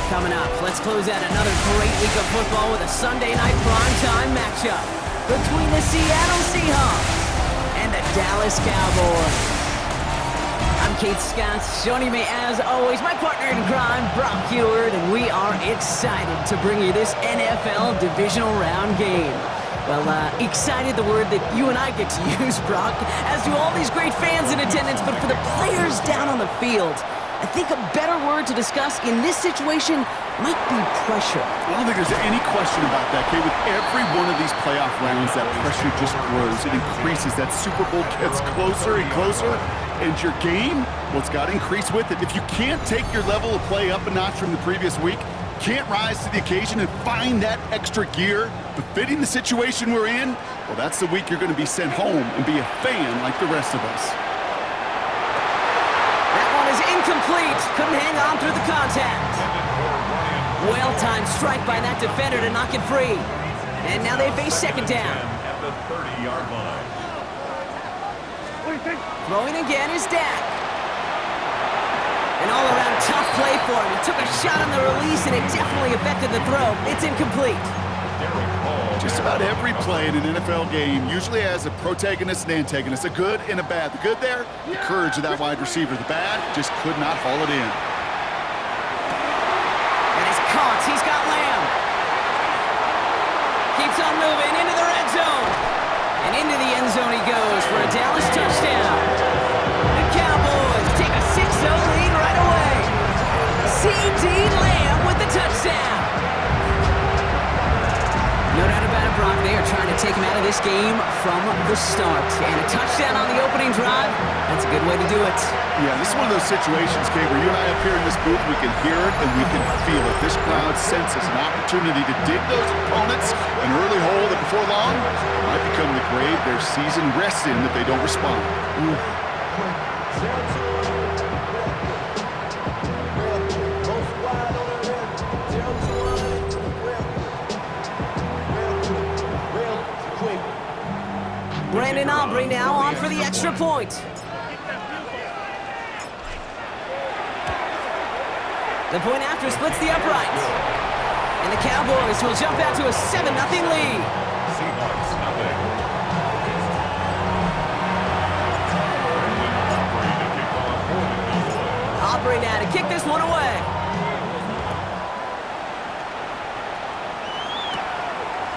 Coming up, let's close out another great week of football with a Sunday night primetime matchup between the Seattle Seahawks and the Dallas Cowboys. I'm Kate Scott, joining me as always, my partner in crime, Brock Heward, and we are excited to bring you this NFL divisional round game. Well, excited, the word that you and I get to use, Brock, as do all these great fans in attendance, but for the players down on the field, I think a better word to discuss in this situation might be pressure. I don't think there's any question about that, Kate. With every one of these playoff rounds, that pressure just grows. It increases. That Super Bowl gets closer and closer. And your game, well, it's got to increase with it. If you can't take your level of play up a notch from the previous week, can't rise to the occasion and find that extra gear befitting the situation we're in, well, that's the week you're going to be sent home and be a fan like the rest of us. That one is incomplete. Couldn't hang on through the contact. Well-timed strike by that defender to knock it free. And now they face second down. At the 30-yard line. Throwing again is Dak. An all-around tough play for him. He took a shot on the release, and it definitely affected the throw. It's incomplete. Just about every play in an NFL game usually has a protagonist and antagonist, a good and a bad. The good there, the courage of that wide receiver. The bad, just could not haul it in. And he's caught. He's got Lamb. Keeps on moving into the red zone. And into the end zone he goes for a Dallas touchdown. The Cowboys take a 6-0 lead right away. C.D. Lamb with the touchdown. No doubt about it, Brock. They are trying to take him out of this game from the start. And a touchdown on the opening drive, that's a good way to do it. Yeah, this is one of those situations, Kate, where you and I up here in this booth, we can hear it and we can feel it. This crowd senses an opportunity to dig those opponents an early hole that before long might become the grave their season rests in if they don't respond. Brandon Aubrey now on for the extra point. The point after splits the upright. And the Cowboys will jump out to a 7-0 lead. Seahawks nothing. Aubrey now to kick this one away.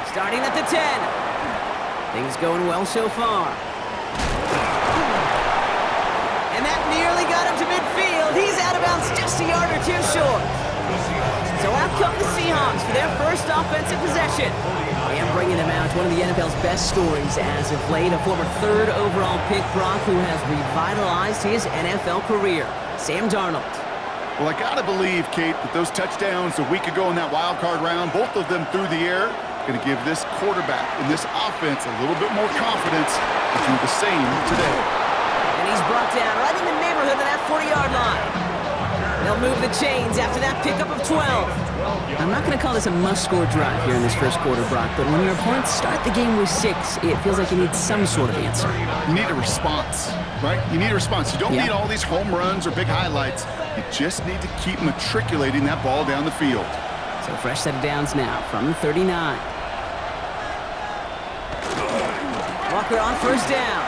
Starting at the 10. Things going well so far. And that nearly got him to midfield. He's out of bounds just a yard or two short. So out come the Seahawks for their first offensive possession. And bringing them out, one of the NFL's best stories as of late, a former third overall pick, Brock, who has revitalized his NFL career, Sam Darnold. Well, I gotta believe, Kate, that those touchdowns a week ago in that wild card round, both of them through the air, going to give this quarterback and this offense a little bit more confidence to do the same today. And he's brought down right in the neighborhood of that 40-yard line. They'll move the chains after that pickup of 12. I'm not going to call this a must-score drive here in this first quarter, Brock, but when your opponents start the game with 6, it feels like you need some sort of answer. You need a response, right? You need a response. You don't need all these home runs or big highlights. You just need to keep matriculating that ball down the field. So fresh set of downs now from 39. Walker on first down.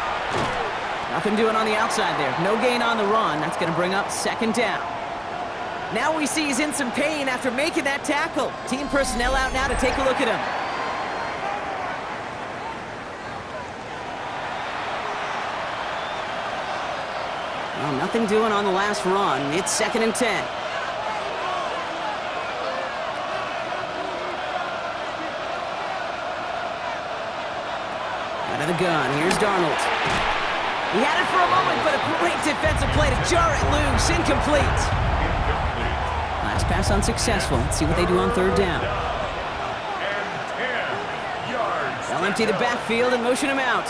Nothing doing on the outside there. No gain on the run. That's going to bring up second down. Now we see he's in some pain after making that tackle. Team personnel out now to take a look at him. Well, nothing doing on the last run. It's 2nd and 10. Out of the gun, here's Darnold. He had it for a moment, but a great defensive play to jar it loose. Incomplete. Last pass unsuccessful. Let's see what they do on third down. They'll empty the backfield and motion him out.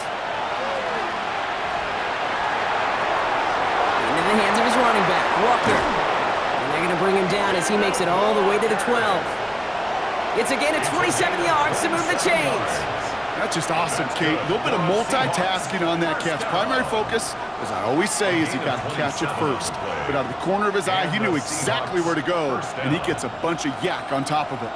Into the hands of his running back, Walker. And they're going to bring him down as he makes it all the way to the 12. It's a gain of 27 yards to move the chains. That's just awesome, Kate. A little bit of multitasking on that catch. Primary focus, as I always say, is you got to catch it first. But out of the corner of his eye, he knew exactly where to go, and he gets a bunch of yak on top of it.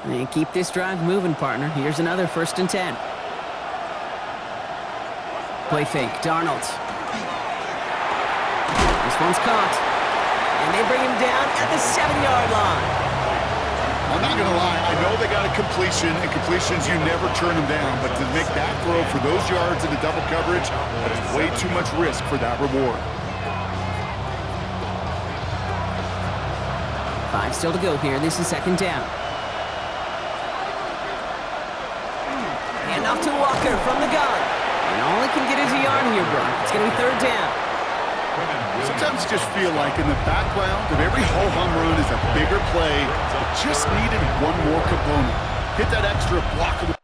And keep this drive moving, partner. Here's another 1st and 10. Play fake, Darnold. This one's caught. And they bring him down at the 7-yard line. I'm not going to lie. I know they got a completion, and completions, you never turn them down. But to make that throw for those yards into double coverage, that's way too much risk for that reward. 5 still to go here. This is 2nd down. Off to Walker from the gun. And all he can get is a yard here, Brock. It's going to be 3rd down. Sometimes you just feel like in the background of every ho-hum run is a bigger play. It just needed one more component. Hit that extra block of the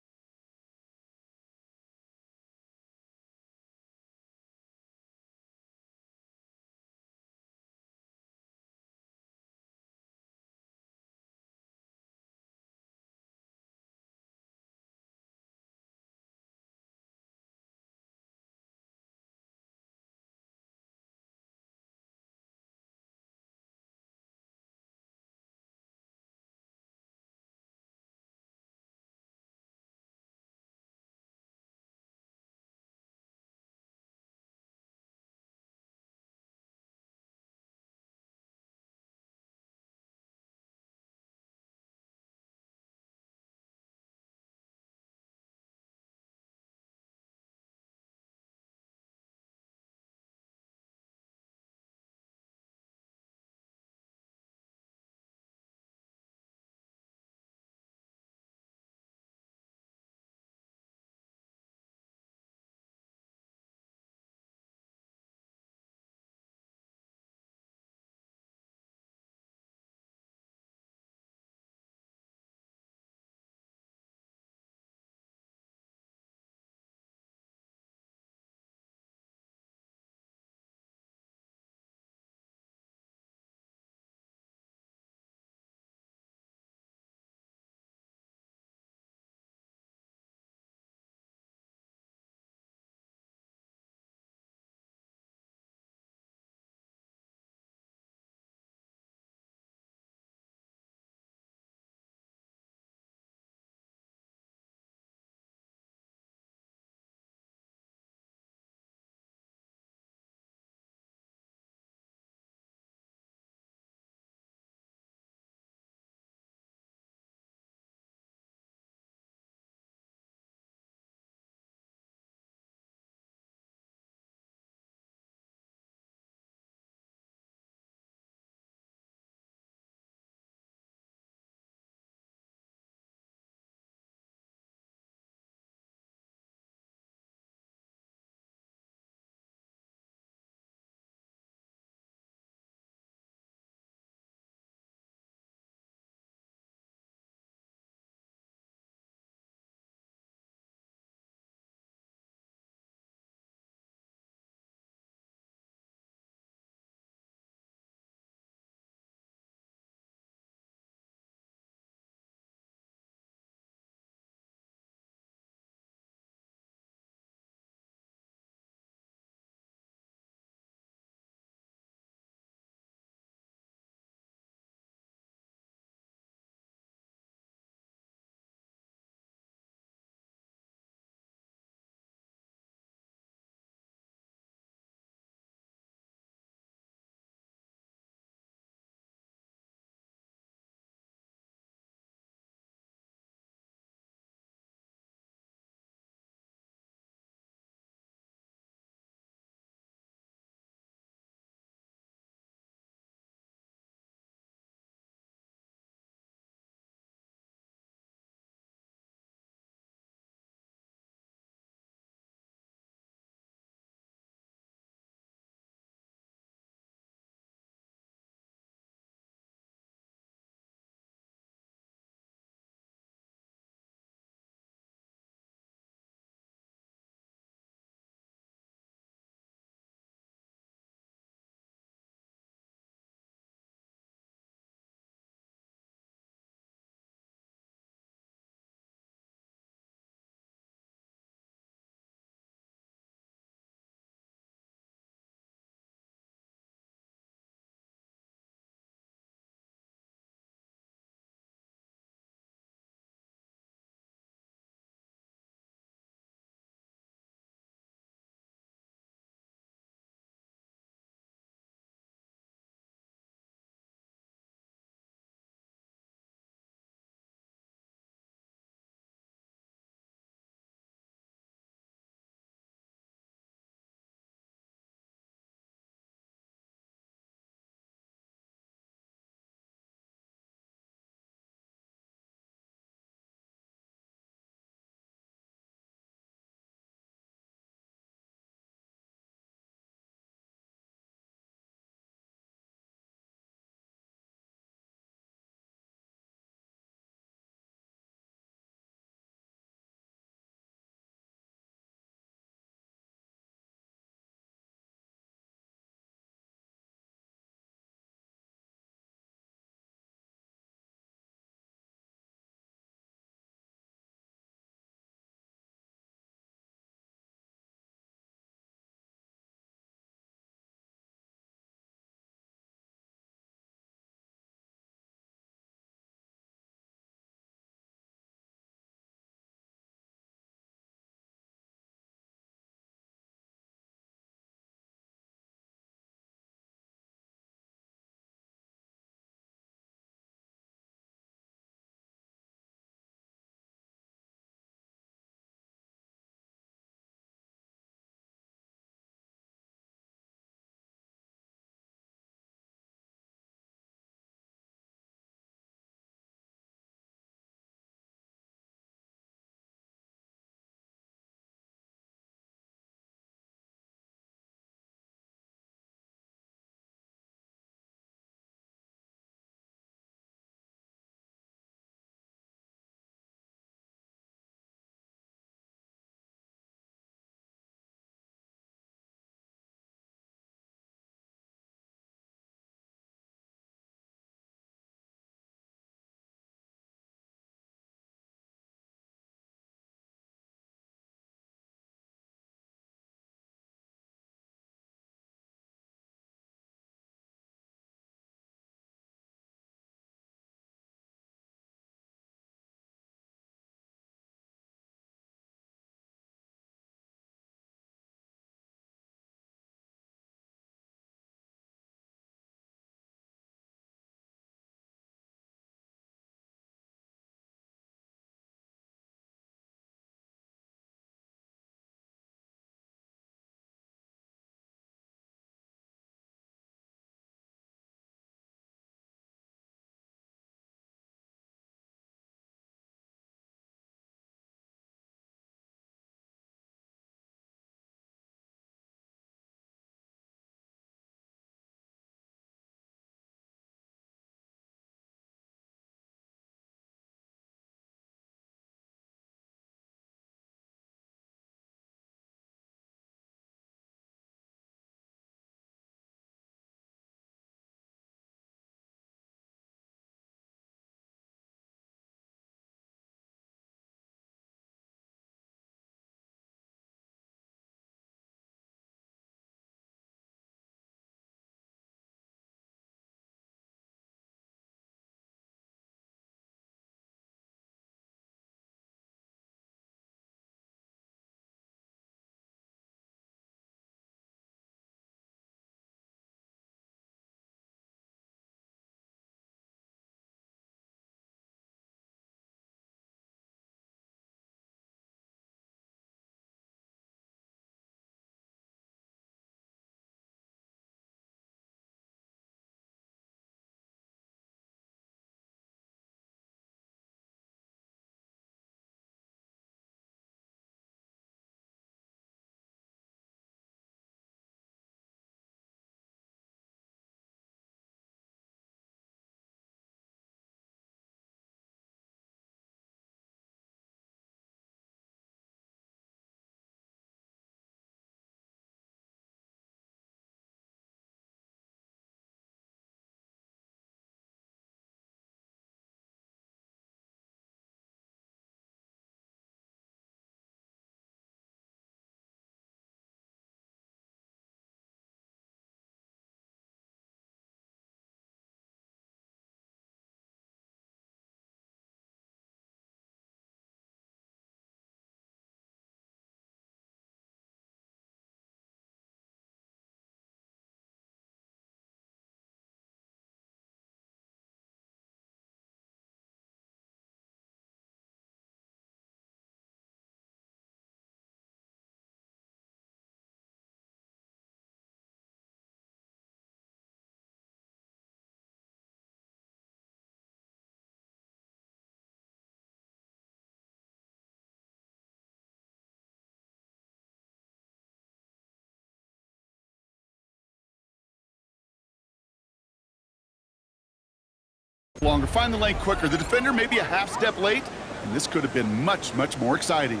longer, find the lane quicker. The defender may be a half step late, and this could have been much, much more exciting.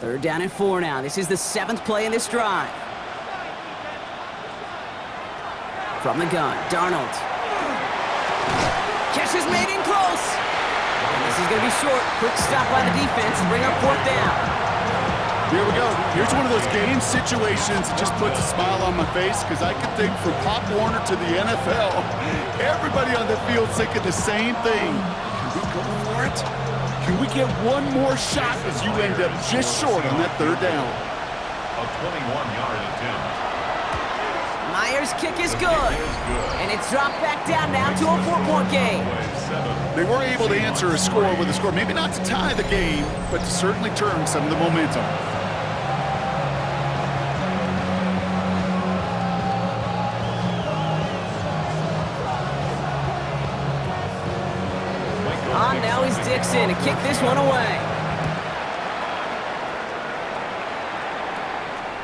3rd down and 4 now. This is the 7th play in this drive. From the gun, Darnold. Catch is made in close. And this is going to be short. Quick stop by the defense to bring up 4th down. Here we go. Here's one of those game situations that just puts a smile on my face because I can think from Pop Warner to the NFL, everybody on the field thinking the same thing. Can we go for it? Can we get one more shot as you end up just short on that 3rd down? A 21-yard attempt. Myers' kick is good. And it's dropped back down now to a 4-point game. They were able to answer a score with a score, maybe not to tie the game, but to certainly turn some of the momentum. On now is Dixon to kick this one away.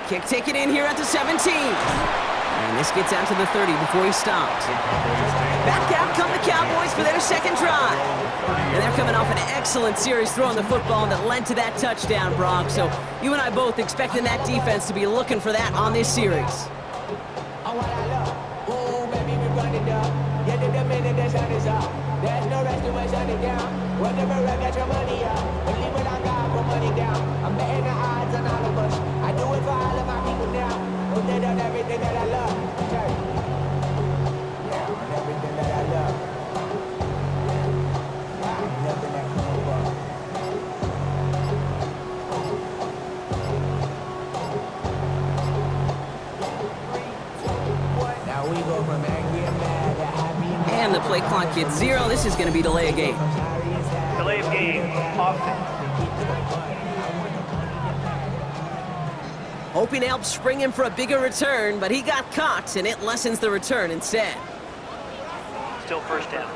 Kick taken in here at the 17. And this gets out to the 30 before he stops. Back out come the Cowboys for their 2nd drive. And they're coming off an excellent series throwing the football that led to that touchdown, Brock. So you and I both expecting that defense to be looking for that on this series. There's no rest in my shutting down. Whatever I got your money up. Believe what I got, put money down. I'm betting the odds on all of us. I do it for all of my people now. Who did on everything that I love. Okay. Yeah, on everything that I love. Nothing that come over. Now we go from angry and mad to happy and mad. And the play clock hits 0. This is going to be delay of game. Delay of game, offense. Hoping to help spring him for a bigger return, but he got caught, and it lessens the return instead. Still 1st down.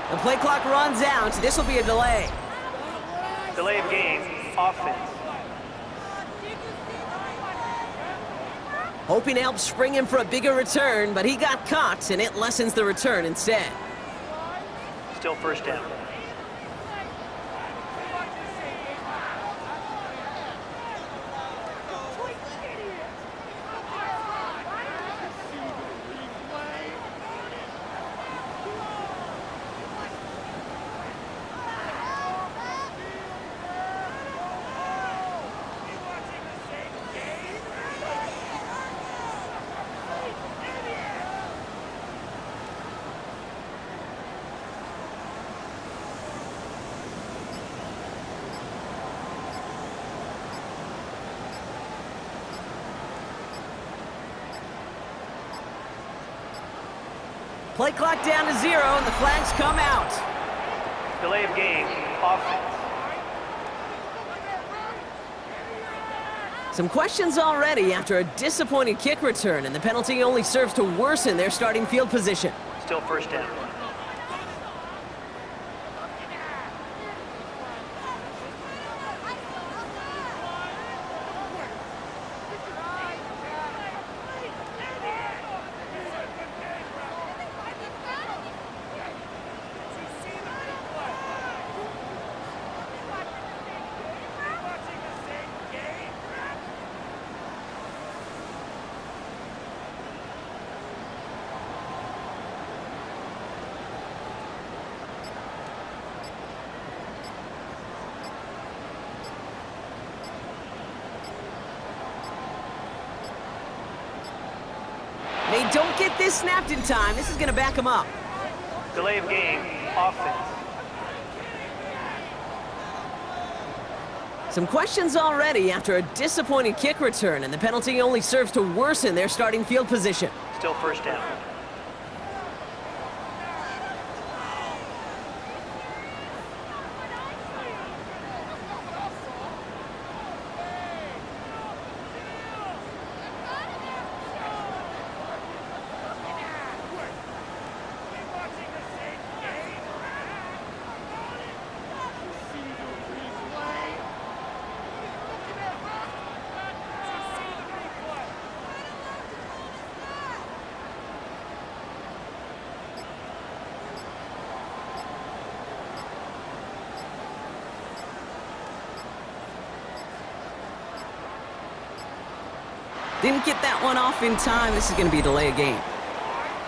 The play clock runs out. This will be a delay. Delay of game, offense. Hoping to help spring him for a bigger return, but he got caught, and it lessens the return instead. Still 1st down. Play clock down to 0, and the flags come out. Delay of game, offense. Some questions already after a disappointing kick return, and the penalty only serves to worsen their starting field position. Still 1st down. They don't get this snapped in time. This is going to back them up. Delay of game, offense. Some questions already after a disappointing kick return, and the penalty only serves to worsen their starting field position. Still first down. Didn't get that one off in time. This is going to be a delay of game.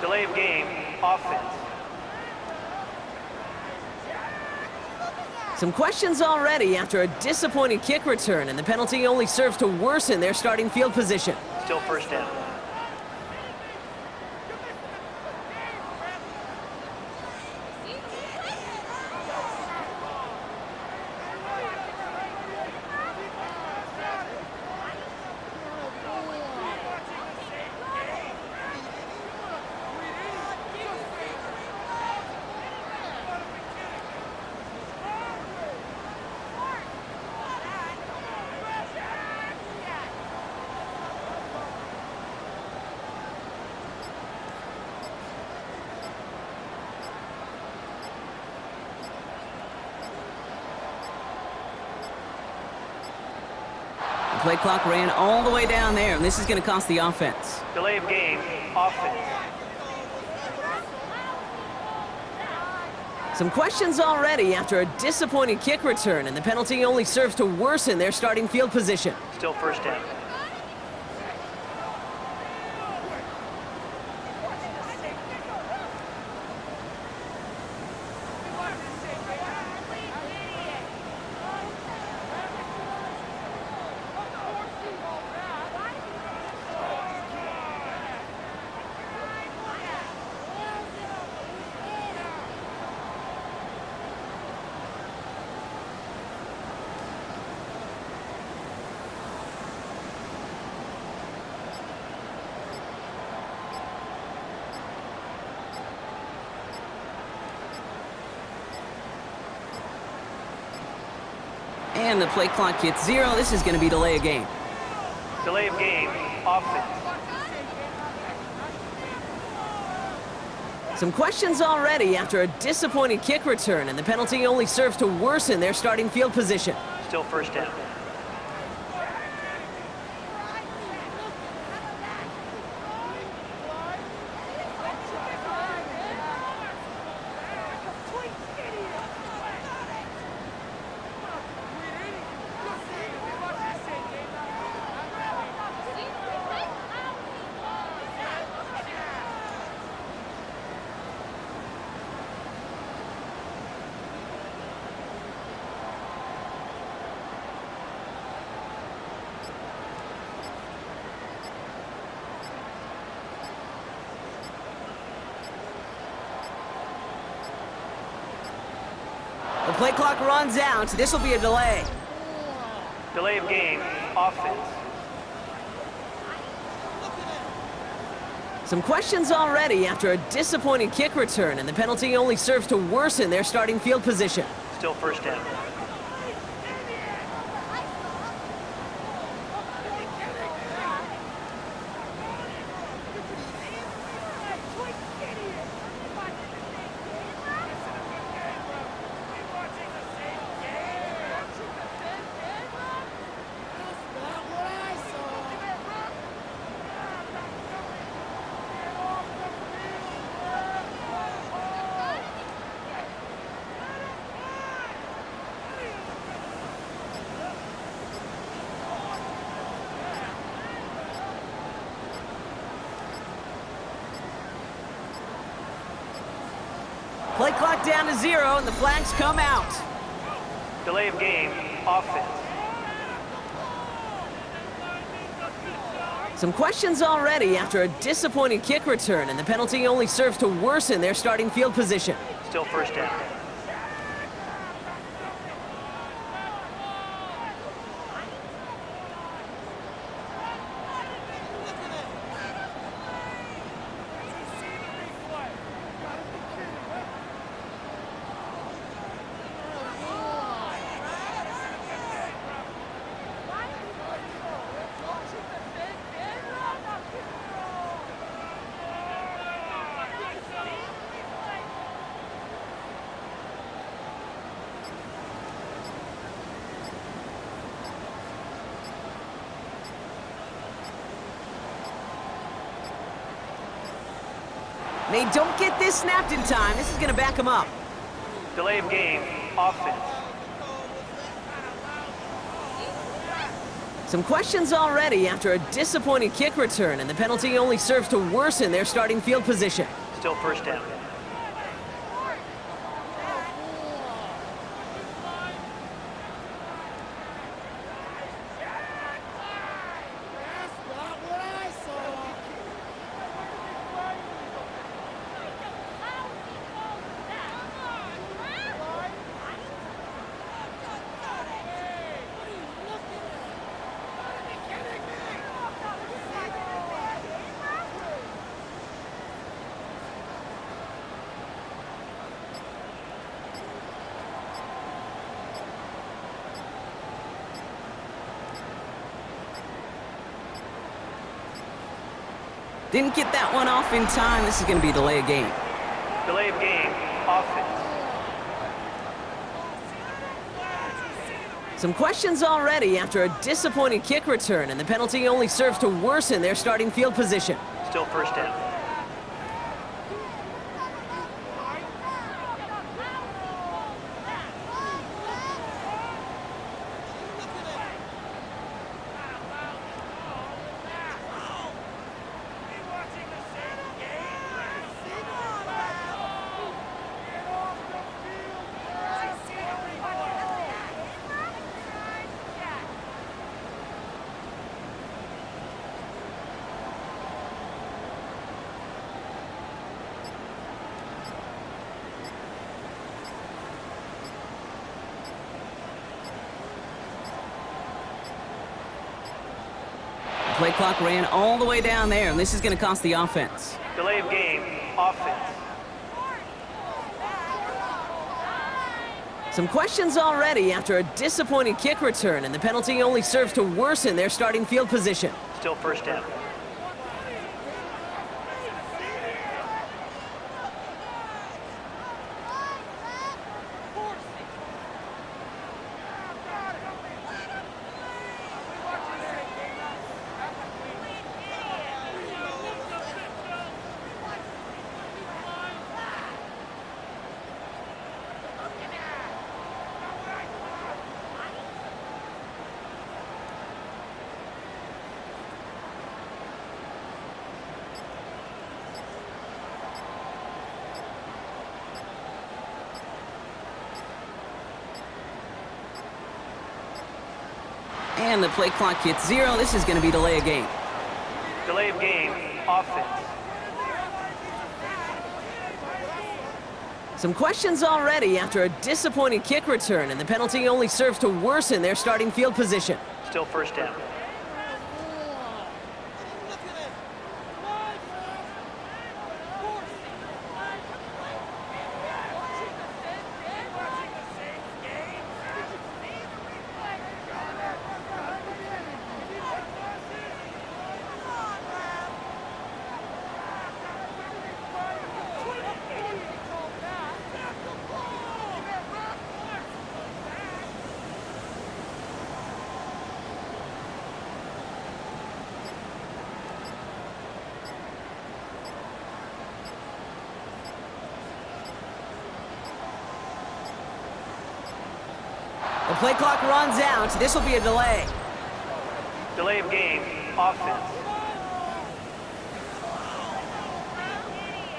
Delay of game, offense. Some questions already after a disappointing kick return, and the penalty only serves to worsen their starting field position. Still first down. The play clock ran all the way down there, and this is going to cost the offense. Delay of game, offense. Some questions already after a disappointing kick return, and the penalty only serves to worsen their starting field position. Still first down. And the play clock hits 0. This is going to be delay of game. Delay of game, offense. Some questions already after a disappointing kick return, and the penalty only serves to worsen their starting field position. Still first down. The play clock runs out. This will be a delay. Delay of game, offense. Some questions already after a disappointing kick return, and the penalty only serves to worsen their starting field position. Still first down. Play clock down to 0, and the flags come out. Delay of game, offense. Some questions already after a disappointing kick return, and the penalty only serves to worsen their starting field position. Still first down. And they don't get this snapped in time. This is going to back them up. Delay of game, offense. Some questions already after a disappointing kick return, and the penalty only serves to worsen their starting field position. Still first down. Didn't get that one off in time. This is going to be delay of game. Delay of game, offense. Some questions already after a disappointing kick return, and the penalty only serves to worsen their starting field position. Still first down. Play clock ran all the way down there, and this is going to cost the offense. Delay of game, offense. Some questions already after a disappointing kick return, and the penalty only serves to worsen their starting field position. Still first down. And the play clock hits 0. This is going to be delay of game. Delay of game, offense. Some questions already after a disappointing kick return, and the penalty only serves to worsen their starting field position. Still first down. The play clock runs out. This will be a delay. Delay of game, offense.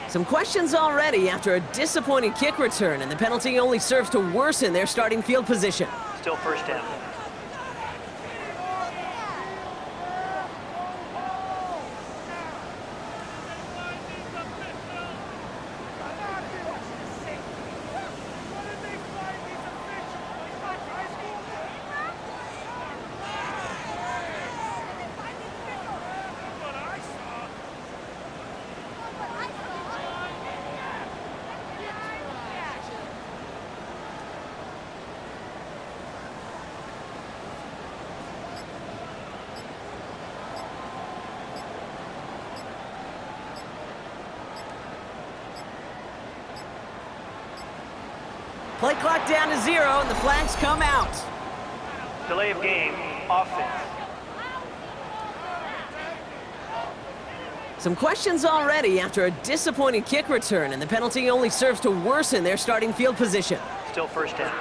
Some questions already after a disappointing kick return, and the penalty only serves to worsen their starting field position. Still first down. Play clock down to 0, and the flags come out. Delay of game, offense. Some questions already after a disappointing kick return, and the penalty only serves to worsen their starting field position. Still first down.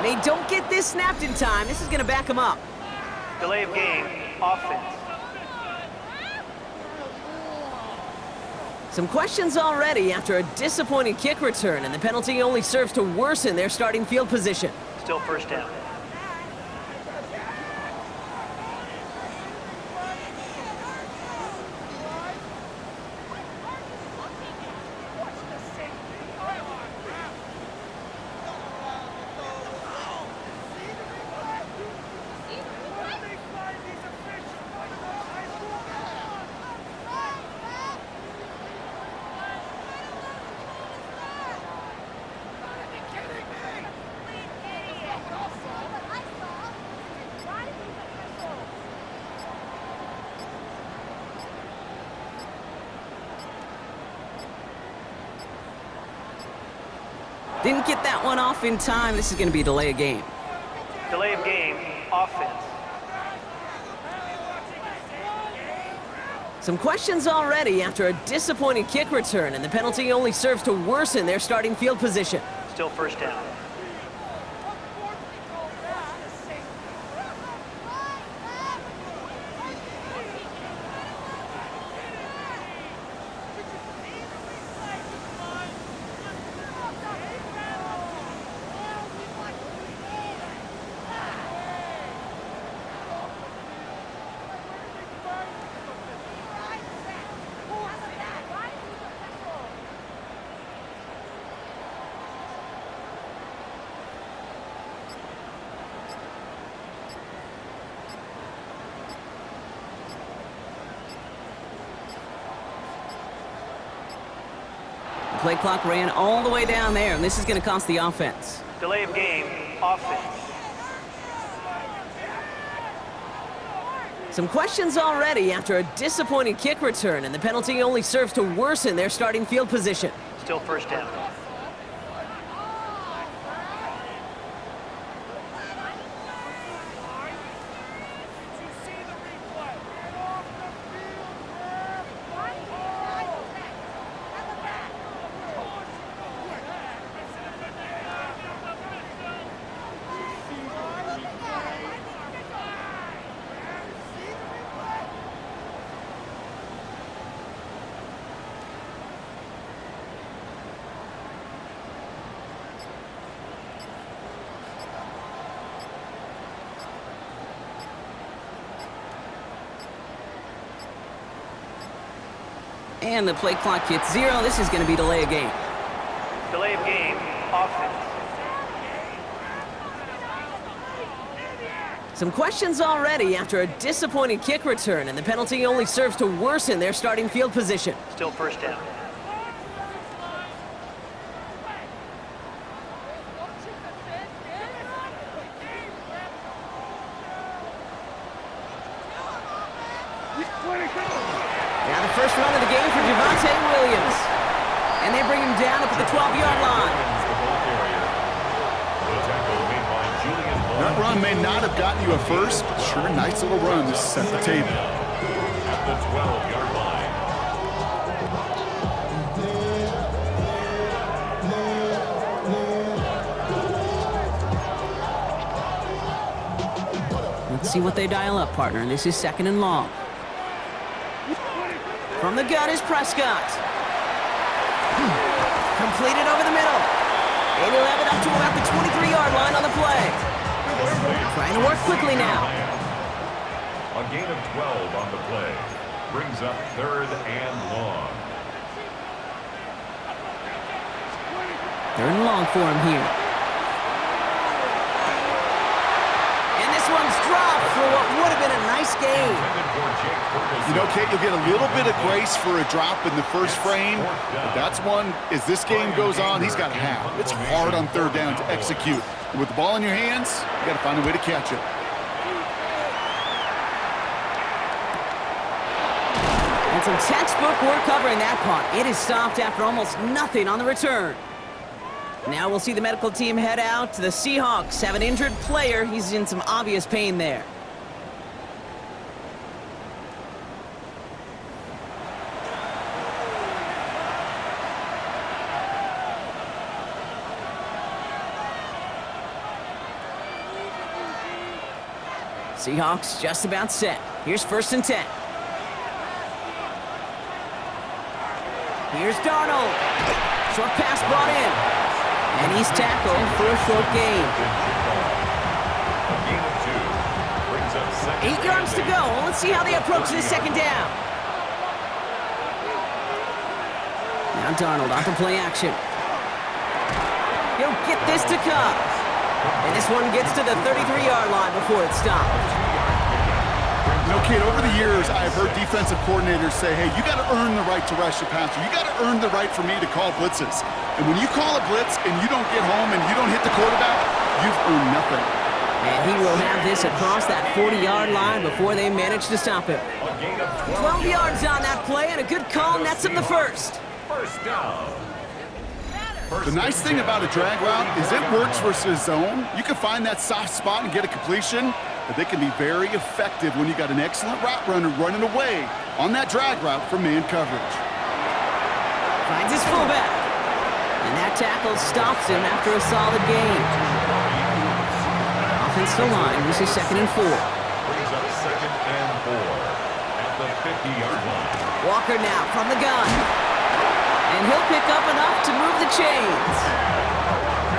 They don't get this snapped in time. This is going to back them up. Delay of game, offense. Some questions already after a disappointing kick return, and the penalty only serves to worsen their starting field position. Still first down. Didn't get that one off in time. This is going to be a delay of game. Delay of game, offense. Some questions already after a disappointing kick return, and the penalty only serves to worsen their starting field position. Still first down. Play clock ran all the way down there, and this is going to cost the offense. Delay of game, offense. Some questions already after a disappointing kick return, and the penalty only serves to worsen their starting field position. Still first down. And the play clock hits 0. This is going to be delay of game. Delay of game, offense. Some questions already after a disappointing kick return, and the penalty only serves to worsen their starting field position. Still first down. Now the first run of the game for Javonte Williams. And they bring him down up at the 12-yard line. That run may not have gotten you a first, but sure, nice little run to set the table. At the 12-yard line. Let's see what they dial up, partner. This is 2nd and long. From the gun is Prescott. Completed over the middle. And he'll have it up to about the 23-yard line on the play. Trying to work quickly now. A gain of 12 on the play. Brings up 3rd and long. Third and long for him here. And this one's dropped for what would have been a nice game. You know, Kate, you'll get a little bit of grace for a drop in the first frame, but that's one, as this game goes on, he's got to have. It's hard on third down to execute. And with the ball in your hands, you got to find a way to catch it. And some textbook work covering that punt. It is stopped after almost nothing on the return. Now we'll see the medical team head out. The Seahawks have an injured player. He's in some obvious pain there. Seahawks just about set. Here's 1st and 10. Here's Darnold. Short pass brought in. And he's tackled for a short gain. 8 yards to go. Let's see how they approach this second down. Now Darnold off the play action. He'll get this to Cobb. And this one gets to the 33-yard line before it's stopped. You know, Kate, over the years, I've heard defensive coordinators say, hey, you got to earn the right to rush the passer. You got to earn the right for me to call blitzes. And when you call a blitz and you don't get home and you don't hit the quarterback, you've earned nothing. And he will have this across that 40-yard line before they manage to stop him. 12 yards on that play and a good call nets him the first. First down. The nice thing about a drag route is it works versus zone. You can find that soft spot and get a completion, but they can be very effective when you got an excellent route runner running away on that drag route from man coverage. Finds his fullback. And that tackle stops him after a solid gain. Offensive line, this is 2nd and 4. Brings up 2nd and 4 at the 50-yard line. Walker now from the gun. And he'll pick up enough to move the chains.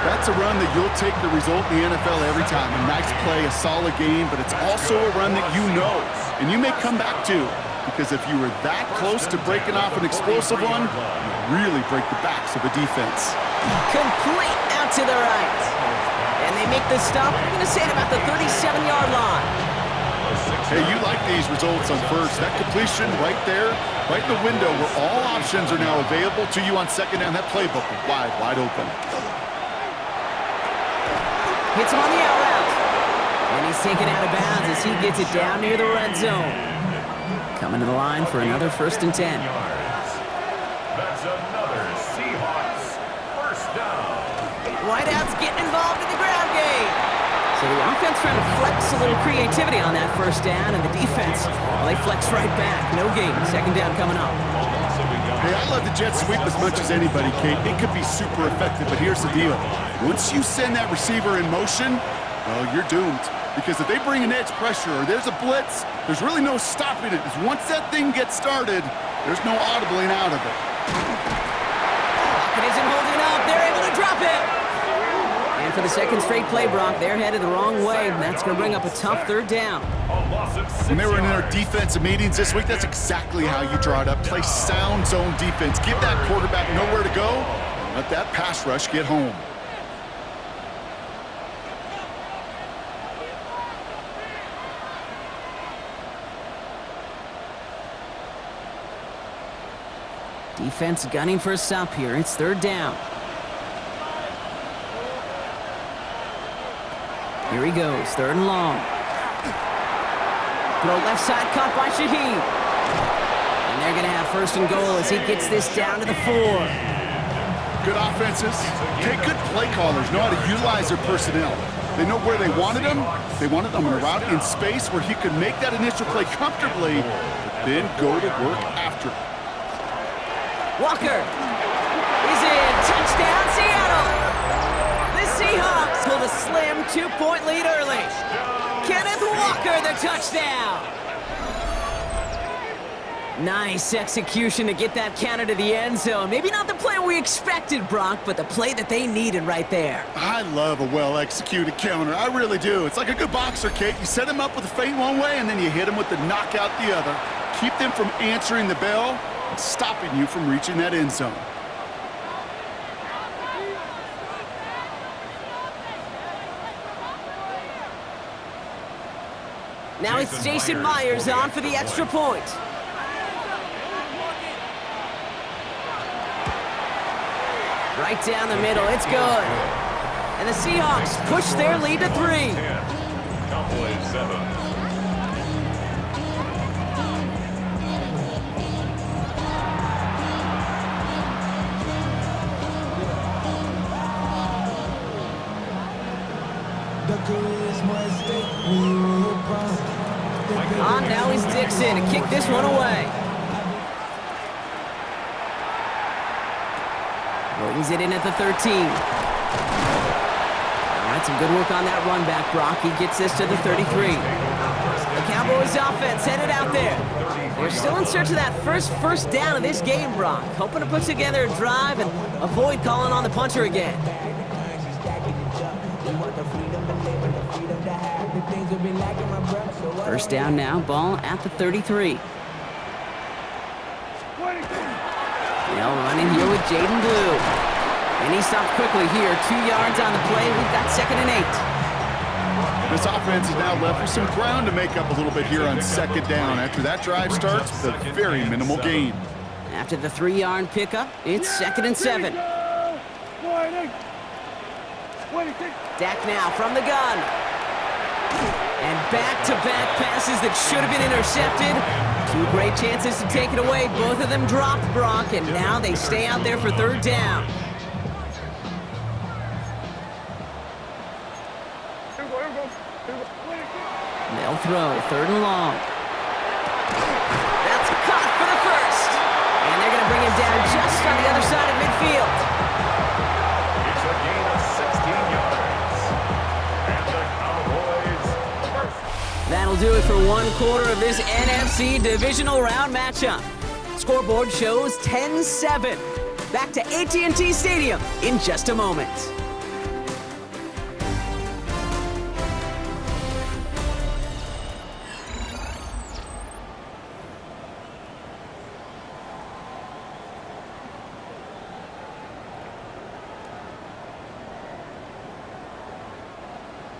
That's a run that you'll take the result in the NFL every time. A nice play, a solid game, but it's also a run that you know, and you may come back to, because if you were that close to breaking off an explosive one, you really break the backs of a defense. Complete out to the right. And they make the stop, I'm going to say at about the 37-yard line. Hey, you like these results on first. That completion right there, right in the window where all options are now available to you on second down. That playbook wide open. Hits him on the out route. And he's taken out of bounds as he gets it down near the red zone. Coming to the line for another 1st and 10. That's another Seahawks first down. Whiteout's getting involved in the ground game. So the offense trying to flex a little creativity on that 1st down, and the defense, well, they flex right back. No gain. 2nd down coming up. Hey, I love the jet sweep as much as anybody, Kate. It could be super effective, but here's the deal. Once you send that receiver in motion, well, you're doomed. Because if they bring an edge pressure or there's a blitz, there's really no stopping it. Because once that thing gets started, there's no audibling out of it. It isn't holding up. They're able to drop it. And for the 2nd straight play, Brock, they're headed the wrong way. And that's going to bring up a tough 3rd down. When they were in their defensive meetings this week, that's exactly how you draw it up. Play sound zone defense. Give that quarterback nowhere to go. And let that pass rush get home. Defense gunning for a stop here. It's 3rd down. Here he goes, 3rd and long. Throw left side, caught by Shaheed. And they're going to have 1st and goal as he gets this down to the 4. Good offenses. Okay, good play callers know how to utilize their personnel. They know where they wanted them. They wanted them on a route in space where he could make that initial play comfortably, but then go to work after. Walker is in. Touchdown, Seattle. The Seahawks hold a slim 2-point lead early. Kenneth Walker, the touchdown. Nice execution to get that counter to the end zone. Maybe not the play we expected, Brock, but the play that they needed right there. I love a well-executed counter. I really do. It's like a good boxer, Kate. You set him up with a feint one way, and then you hit him with the knockout the other. Keep them from answering the bell, stopping you from reaching that end zone. Now it's Jason Myers on for the extra point. Right down the middle, it's good. And the Seahawks push their lead to 3. Cowboys 7. On now is Dixon to kick this one away. Brings it in at the 13. All right, some good work on that run back, Brock. He gets this to the 33. The Cowboys offense headed out there. They're still in search of that first down of this game, Brock. Hoping to put together a drive and avoid calling on the punter again. First down now, ball at the 33. Now running here with Jaden Blue. And he stopped quickly here. 2 yards on the play. We've got 2nd and 8. This offense is now left with some ground to make up a little bit here on 2nd down. After that drive starts, the very minimal gain. After the 3-yard pickup, it's 2nd and 7. Dak now from the gun. And back-to-back passes that should have been intercepted. 2 great chances to take it away. Both of them dropped, Brock, and now they stay out there for 3rd down. They'll throw 3rd and long. That's caught for the first. And they're going to bring him down just on the other side of midfield. It's a gain of 16 yards. And the Cowboys first. That'll do it for 1 quarter of this NFC divisional round matchup. Scoreboard shows 10-7. Back to AT&T Stadium in just a moment.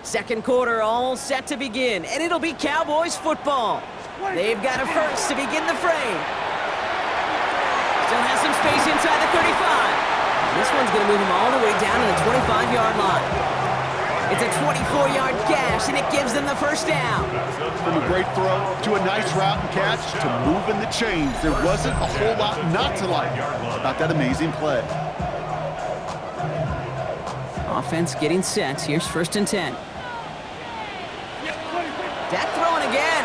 Second quarter all set to begin, and it'll be Cowboys football. They've got a first to begin the frame. Still has some space inside the 35. This one's going to move him all the way down to the 25-yard line. It's a 24-yard gash, and it gives them the first down. From a great throw to a nice route and catch to moving the chains, there wasn't a whole lot not to like about that amazing play. Offense getting set. Here's 1st and 10. Dak throwing again.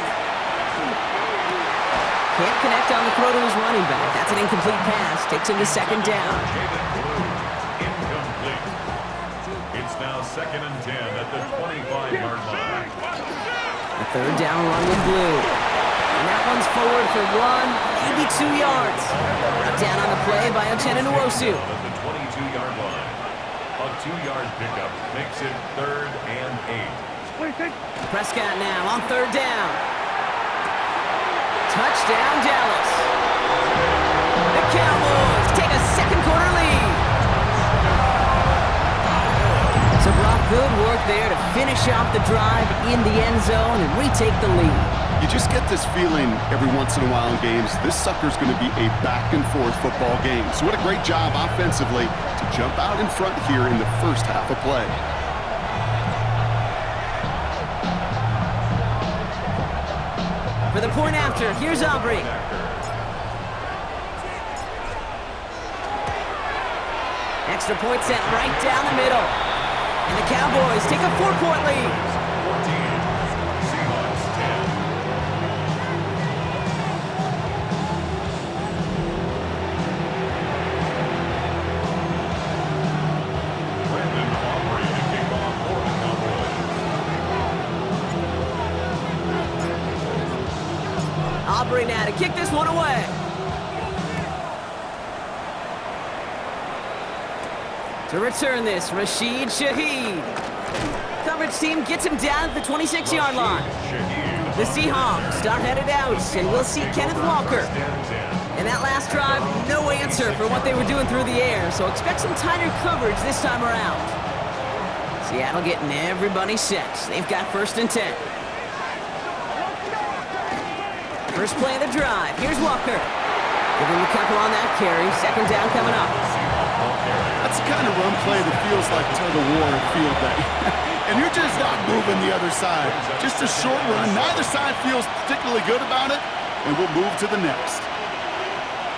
Can't connect on the throw to his running back. That's an incomplete pass. Takes him to 2nd down. Incomplete. It's now 2nd and 10 at the 25-yard line. A 3rd down run with Blue. And that one's forward for 1, maybe 2 yards. Brought down on the play by Uchenna Nwosu. At the 22-yard line. A 2-yard pickup makes it 3rd and 8. Prescott now on 3rd down. Touchdown, Dallas. The Cowboys take a 2nd quarter lead. So Brock, good work there to finish off the drive in the end zone and retake the lead. You just get this feeling every once in a while in games, this sucker's going to be a back-and-forth football game. So what a great job offensively to jump out in front here in the first half of play. For the point after, here's Aubrey. Extra point set right down the middle. And the Cowboys take a 4-point lead. 14. Seahawks 10. Brandon Aubrey to kick off for the Cowboys. Aubrey now to kick this one away. To return this, Rashid Shaheed. Coverage team gets him down at the 26-yard line. The Seahawks are headed out, and we'll see Kenneth Walker. In that last drive, no answer for what they were doing through the air, so expect some tighter coverage this time around. Seattle getting everybody set. They've got 1st and 10. First play of the drive. Here's Walker. Give him a couple on that carry. Second down coming up. That's the kind of run play that feels like tug-of-war at field day. And you're just not moving the other side. Just a short run. Neither side feels particularly good about it. And we'll move to the next.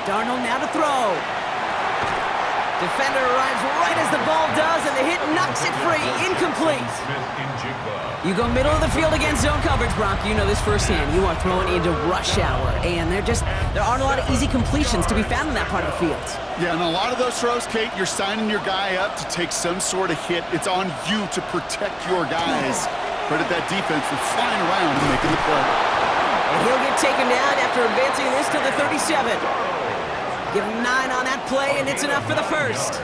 Darnold now to throw. Defender arrives right as the ball does, and the hit knocks it free. Incomplete. You go middle of the field against zone coverage, Brock. You know this firsthand. You are throwing into rush hour, and there aren't a lot of easy completions to be found in that part of the field. Yeah, and a lot of those throws, Kate, you're signing your guy up to take some sort of hit. It's on you to protect your guys. Credit that defense for flying around and making the play. And he'll get taken down after advancing this to the 37. Give him 9 on that play, and it's enough for the first.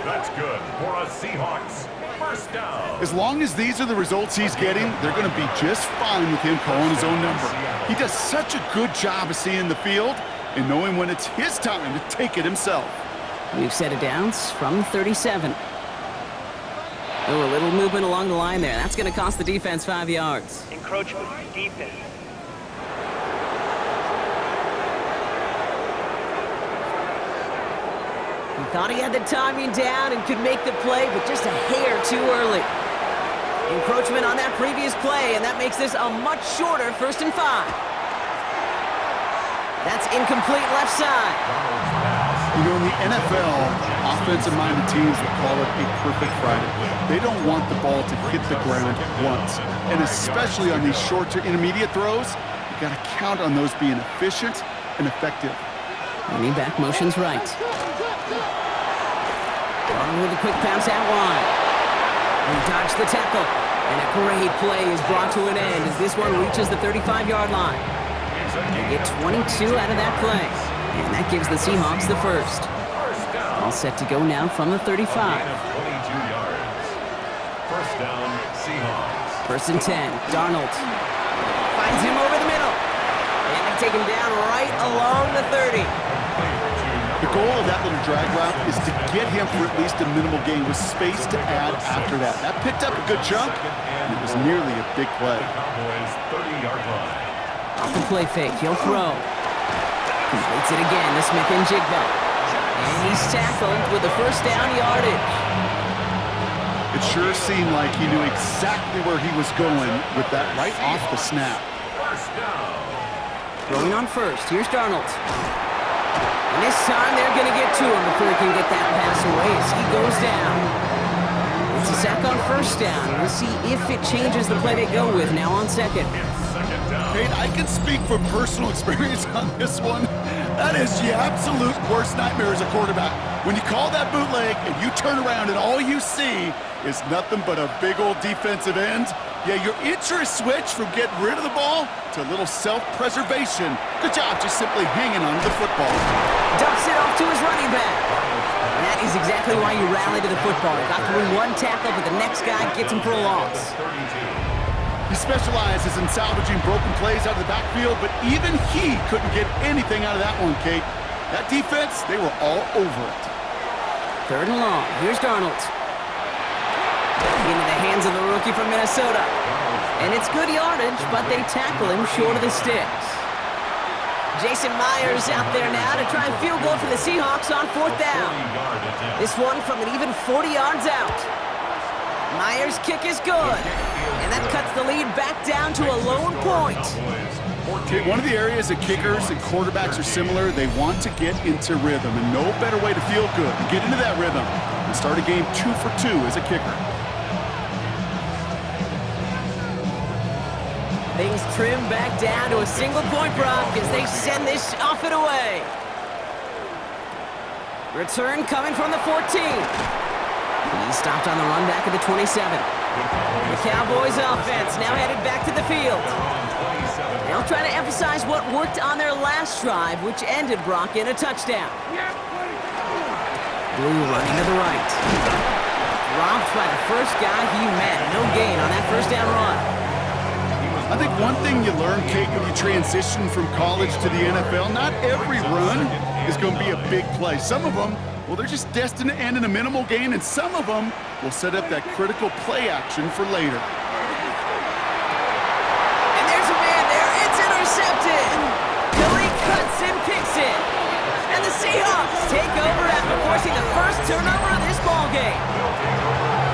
That's good for a Seahawks first down. As long as these are the results he's getting, they're going to be just fine with him calling his own number. He does such a good job of seeing the field and knowing when it's his time to take it himself. We've set it downs from 37. Oh, a little movement along the line there. That's going to cost the defense 5 yards. Encroachment, defense. He thought he had the timing down and could make the play, but just a hair too early. Encroachment on that previous play, and that makes this a much shorter 1st and 5. That's incomplete left side. You know, in the NFL, offensive-minded teams will call it a perfect Friday. They don't want the ball to hit the ground once. And especially on these short to intermediate throws, you got to count on those being efficient and effective. Running back motions right. Arnold with a quick pass out wide. He dodged the tackle. And a great play is brought to an end as this one reaches the 35-yard line. They get 22 out of that play. And that gives the Seahawks the first. All set to go now from the 35. 22 yards. First down, Seahawks. 1st and 10. Darnold finds him over the middle. And they take him down right along the 30. The goal of that little drag route is to get him for at least a minimal gain with space to add after that. That picked up a good chunk, and it was nearly a big play. Cowboys 30-yard line. Off the play fake, he'll throw. Completes it again to Smith and Jigba. And he's tackled with the first down yardage. It sure seemed like he knew exactly where he was going with that right off the snap. First down. Throwing on first, here's Darnold. And this time they're going to get to him before he can get that pass away as he goes down. It's a sack on first down. We'll see if it changes the play they go with now on second. Kate, I can speak from personal experience on this one. That is the absolute worst nightmare as a quarterback. When you call that bootleg and you turn around and all you see is nothing but a big old defensive end, yeah, your interest switch from getting rid of the ball to a little self-preservation. Good job just simply hanging on to the football. Dumps it off to his running back. And that is exactly why you rally to the football. Got through one tackle, but the next guy gets him for a loss. He specializes in salvaging broken plays out of the backfield, but even he couldn't get anything out of that one, Kate. That defense, they were all over it. 3rd and long. Here's Darnold. Into the hands of the rookie from Minnesota. And it's good yardage, but they tackle him short of the sticks. Jason Myers out there now to try and field goal for the Seahawks on 4th down. This one from an even 40 yards out. Myers' kick is good. And that cuts the lead back down to a lone point. Okay, one of the areas that kickers and quarterbacks are similar, they want to get into rhythm. And no better way to feel good and get into that rhythm and start a game 2 for 2 as a kicker. Things trim back down to a single point, Brock, as they send this off and away. Return coming from the 14. He stopped on the run back at the 27. The Cowboys offense now headed back to the field. They'll try to emphasize what worked on their last drive, which ended, Brock, in a touchdown. Blue running to the right. Dropped by the first guy he met. No gain on that first down run. I think one thing you learn, Kate, when you transition from college to the NFL, not every run is going to be a big play. Some of them, well, they're just destined to end in a minimal gain, and some of them will set up that critical play action for later. And there's a man there. It's intercepted. forcing the first turnover of this ball game.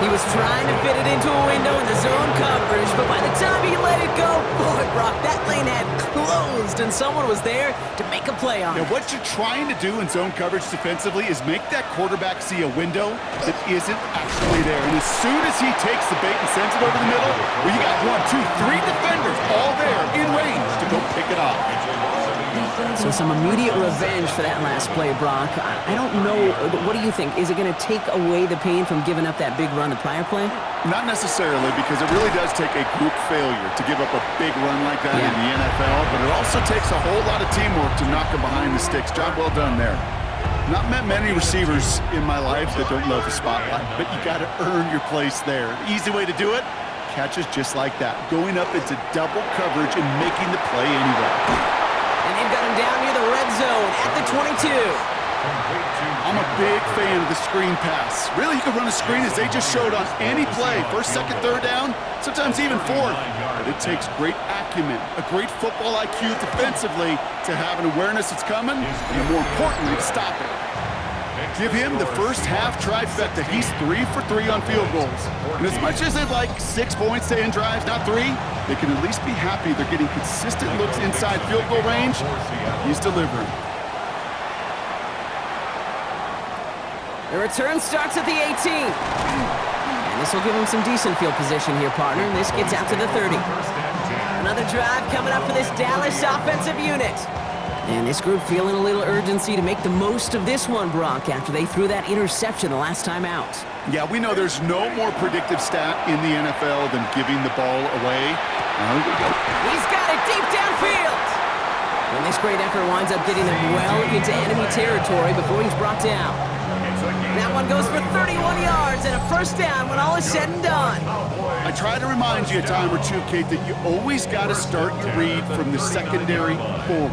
He was trying to fit it into a window in the zone coverage, but by the time he let it go, boy, Brock, that lane had closed, and someone was there to make a play on it. Now, what you're trying to do in zone coverage defensively is make that quarterback see a window that isn't actually there. And as soon as he takes the bait and sends it over the middle, well, you got 1, 2, 3 defenders all there in range to go pick it off. So some immediate revenge for that last play, Brock. I don't know. What do you think? Is it going to take away the pain from giving up that big run the prior play? Not necessarily, because it really does take a group failure to give up a big run like that in the NFL, but it also takes a whole lot of teamwork to knock him behind the sticks. Job well done there. Not met many receivers in my life that don't love the spotlight, but you got to earn your place there. The easy way to do it, catches just like that, going up into double coverage and making the play anyway. And they've got him down near the red zone at the 22. I'm a big fan of the screen pass. Really, you can run a screen as they just showed on any play. First, second, third down, sometimes even fourth. But it takes great acumen, a great football IQ defensively to have an awareness that's coming, and more importantly, to stop it. Give him the first half trifecta. He's 3 for 3 on field goals. And as much as they'd like 6 points to end drives, not 3, they can at least be happy they're getting consistent looks inside field goal range. He's delivering. The return starts at the 18. And this will give him some decent field position here, partner. And this gets out to the 30. Another drive coming up for this Dallas offensive unit. And this group feeling a little urgency to make the most of this one, Brock, after they threw that interception the last time out. Yeah, we know there's no more predictive stat in the NFL than giving the ball away. Here we go. He's got it deep downfield. And this great effort winds up getting them well into enemy territory before he's brought down. That one goes for 31 yards and a first down when all is said and done. I try to remind you a time or two, Kate, that you always got to start your read from the secondary forward.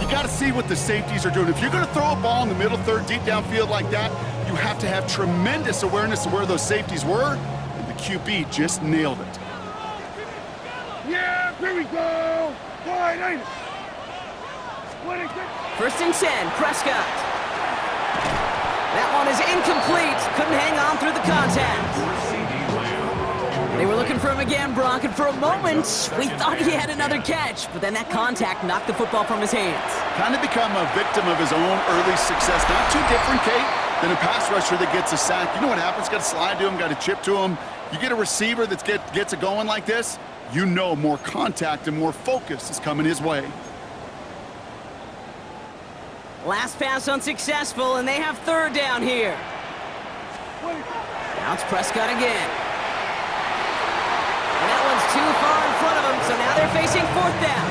You got to see what the safeties are doing. If you're going to throw a ball in the middle third, deep downfield like that, you have to have tremendous awareness of where those safeties were, and the QB just nailed it. Yeah, here we go. Wide, ain't it? First and 10, Prescott. That one is incomplete. Couldn't hang on through the contact. They were looking for him again, Brock, and for a moment, we thought he had another catch, but then that contact knocked the football from his hands. Kind of become a victim of his own early success. Not too different, Kate, than a pass rusher that gets a sack. You know what happens? Got to slide to him, got to chip to him. You get a receiver that gets it going like this, you know more contact and more focus is coming his way. Last pass unsuccessful, and they have third down here. Now it's Prescott again. And that one's too far in front of them, so now they're facing fourth down.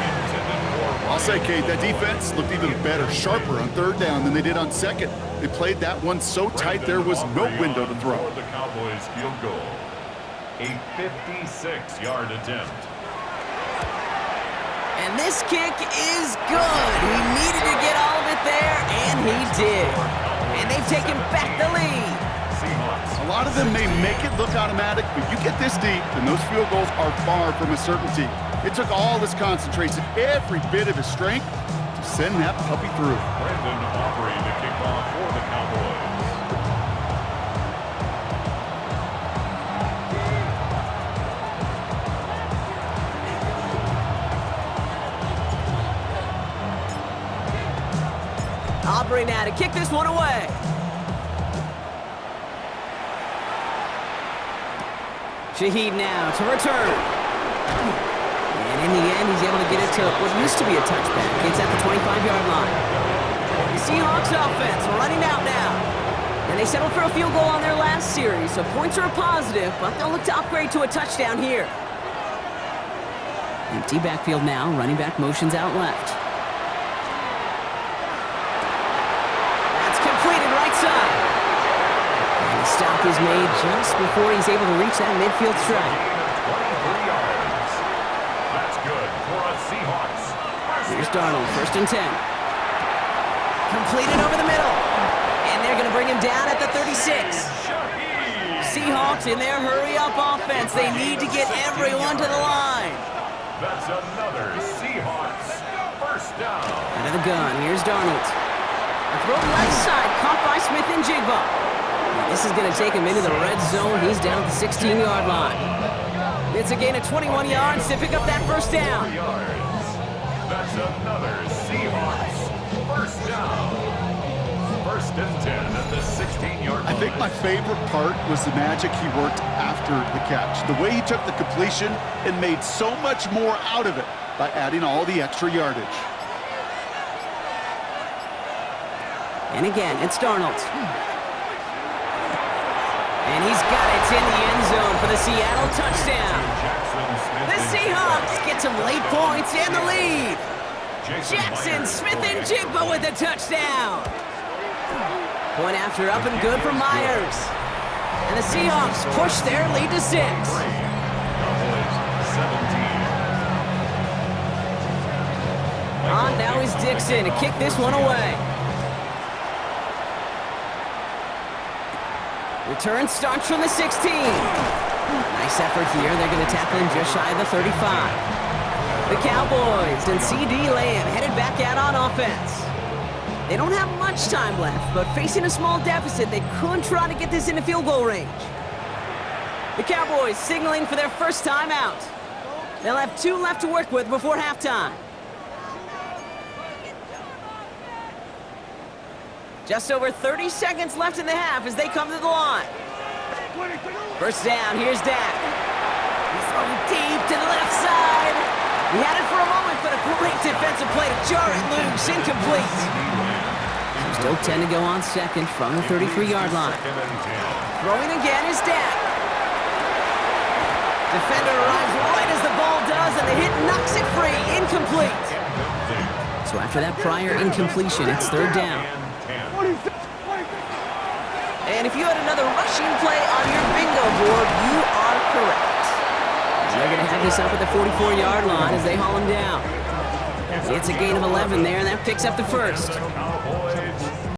I'll say, Kate, that defense looked even better, sharper on third down than they did on second. They played that one so tight there was no window to throw. The Cowboys field goal. A 56-yard attempt. And this kick is good. He needed to get all of it there, and he did. And they've taken back the lead. A lot of them may make it look automatic, but you get this deep, and those field goals are far from a certainty. It took all his concentration, every bit of his strength, to send that puppy through. Brandon Aubrey to kick off for the Cowboys. Aubrey now to kick this one away. Shaheed now to return. And in the end, he's able to get it to what used to be a touchback. It's at the 25-yard line. The Seahawks offense running out now. And they settled for a field goal on their last series, so points are a positive, but they'll look to upgrade to a touchdown here. Empty backfield now, running back motions out left. That's completed right side. And the stop is made just before he's able to reach that midfield strike. 23 yards. That's good for a Seahawks. Here's Darnold, first and 10. Completed over the middle. And they're going to bring him down at the 36. Seahawks in their hurry-up offense. They need to get everyone to the line. That's another Seahawks first down. Out of the gun, here's Darnold. Throw left side, caught by Smith and Jigba. This is going to take him into the red zone. He's down at the 16-yard line. It's a gain of 21 yards to pick up that first down. That's another Seahawks first down. First and 10 at the 16-yard line. I think my favorite part was the magic he worked after the catch. The way he took the completion and made so much more out of it by adding all the extra yardage. And again, it's Darnold. And he's got it in the end zone for the Seattle touchdown. The Seahawks get some late points and the lead. Jackson, Smith, and Jigba with a touchdown. Point after up and good for Myers. And the Seahawks push their lead to 6. On now is Dixon to kick this one away. Return starts from the 16. Nice effort here. They're going to tackle him just shy of the 35. The Cowboys and C.D. Lamb headed back out on offense. They don't have much time left, but facing a small deficit, they could try to get this into field goal range. The Cowboys signaling for their first time out. They'll have 2 left to work with before halftime. Just over 30 seconds left in the half as they come to the line. First down, here's Dak. He's throwing deep to the left side. He had it for a moment, but a great defensive play to jar it loose, incomplete. Still 10 to go on second from the 33-yard line. Throwing again is Dak. Defender arrives right as the ball does, and the hit knocks it free, incomplete. So after that prior incompletion, it's third down. And if you had another rushing play on your bingo board, you are correct. They're going to have this up at the 44-yard line as they haul him down. It's a gain of 11 there, and that picks up the first.